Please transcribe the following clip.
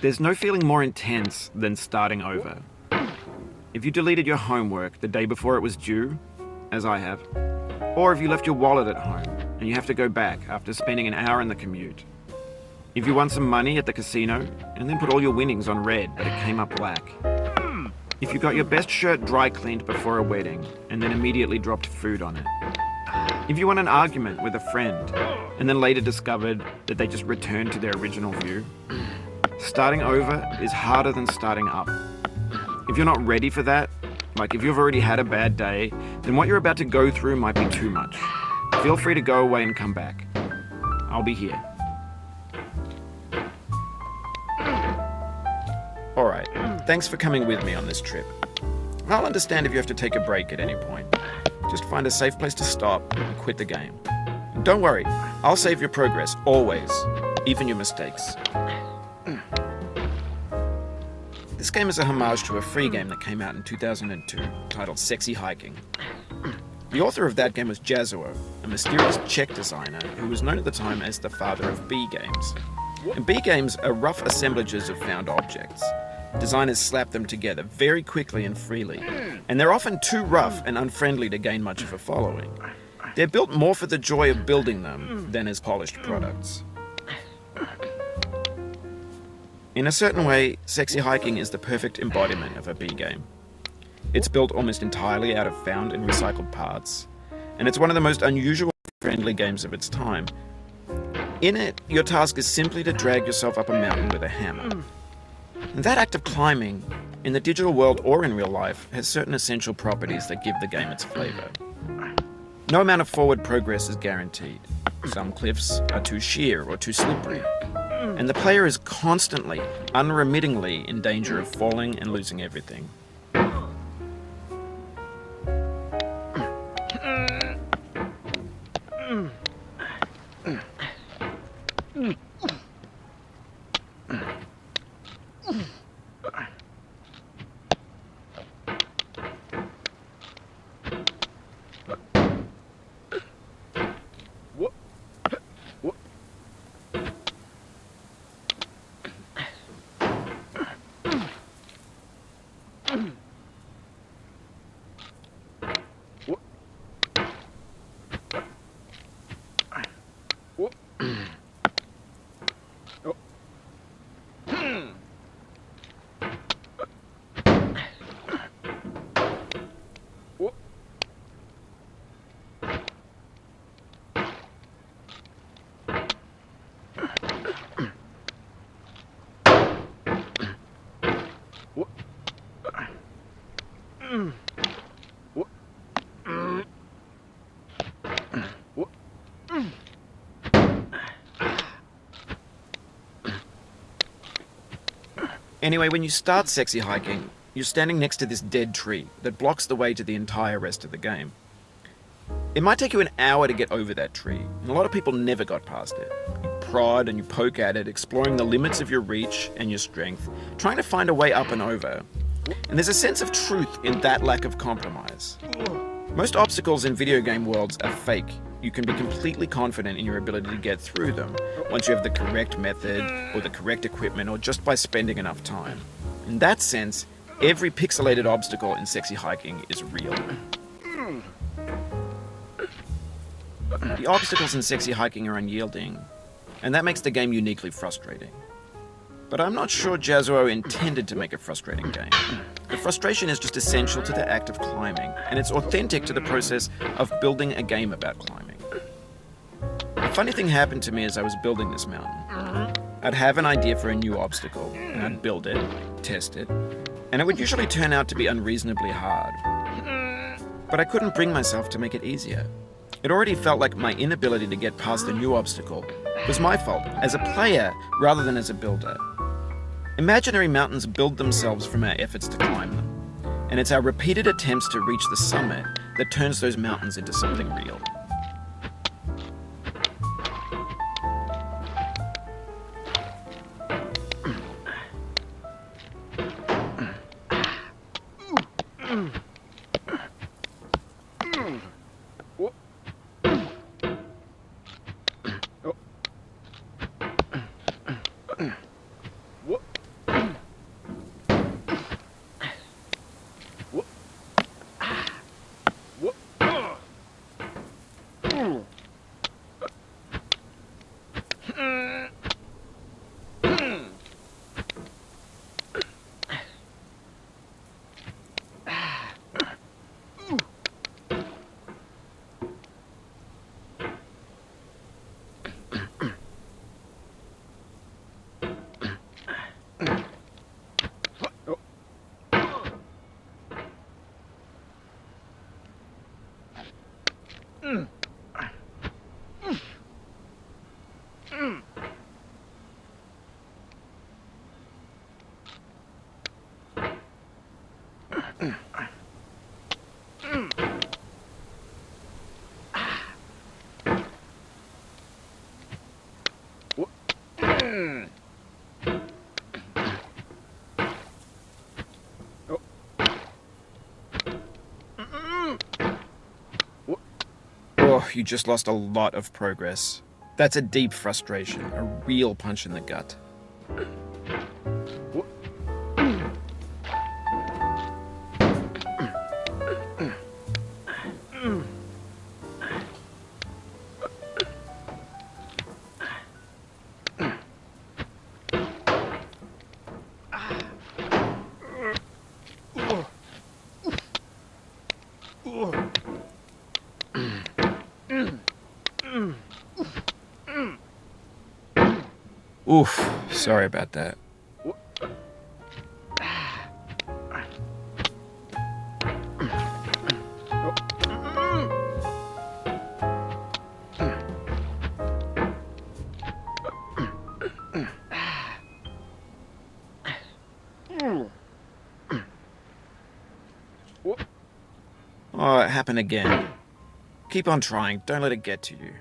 There's no feeling more intense than starting over. If you deleted your homework the day before it was due, as I have, or if you left your wallet at home and you have to go back after spending an hour in the commute. If you won some money at the casino and then put all your winnings on red but it came up black. If you got your best shirt dry cleaned before a wedding and then immediately dropped food on it. If you won an argument with a friend and then later discovered that they just returned to their original view. Starting over is harder than starting up. If you're not ready for that, like if you've already had a bad day, then what you're about to go through might be too much. Feel free to go away and come back. I'll be here. Alright, thanks for coming with me on this trip. I'll understand if you have to take a break at any point. Just find a safe place to stop and quit the game. And don't worry, I'll save your progress, always, even your mistakes. This game is a homage to a free game that came out in 2002, titled Sexy Hiking. The author of that game was Jazuo, a mysterious Czech designer who was known at the time as the father of B games. And B games are rough assemblages of found objects. Designers slap them together very quickly and freely, and they're often too rough and unfriendly to gain much of a following. They're built more for the joy of building them than as polished products. In a certain way, Sexy Hiking is the perfect embodiment of a B game. It's built almost entirely out of found and recycled parts, and it's one of the most unusual friendly games of its time. In it, your task is simply to drag yourself up a mountain with a hammer. And that act of climbing, in the digital world or in real life, has certain essential properties that give the game its flavor. No amount of forward progress is guaranteed. Some cliffs are too sheer or too slippery. And the player is constantly, unremittingly in danger of falling and losing everything. Anyway, when you start Sexy Hiking, you're standing next to this dead tree that blocks the way to the entire rest of the game. It might take you an hour to get over that tree, and a lot of people never got past it. You prod and you poke at it, exploring the limits of your reach and your strength, trying to find a way up and over. And there's a sense of truth in that lack of compromise. Most obstacles in video game worlds are fake. You can be completely confident in your ability to get through them once you have the correct method or the correct equipment or just by spending enough time. In that sense, every pixelated obstacle in Sexy Hiking is real. The obstacles in Sexy Hiking are unyielding, and that makes the game uniquely frustrating. But I'm not sure Jazuo intended to make a frustrating game. The frustration is just essential to the act of climbing, and it's authentic to the process of building a game about climbing. A funny thing happened to me as I was building this mountain. I'd have an idea for a new obstacle, and I'd build it, test it, and it would usually turn out to be unreasonably hard. But I couldn't bring myself to make it easier. It already felt like my inability to get past the new obstacle was my fault, as a player rather than as a builder. Imaginary mountains build themselves from our efforts to climb them, and it's our repeated attempts to reach the summit that turns those mountains into something real. Oh, you just lost a lot of progress. That's a deep frustration, a real punch in the gut. Oof, sorry about that. Oh, it happened again. Keep on trying, don't let it get to you.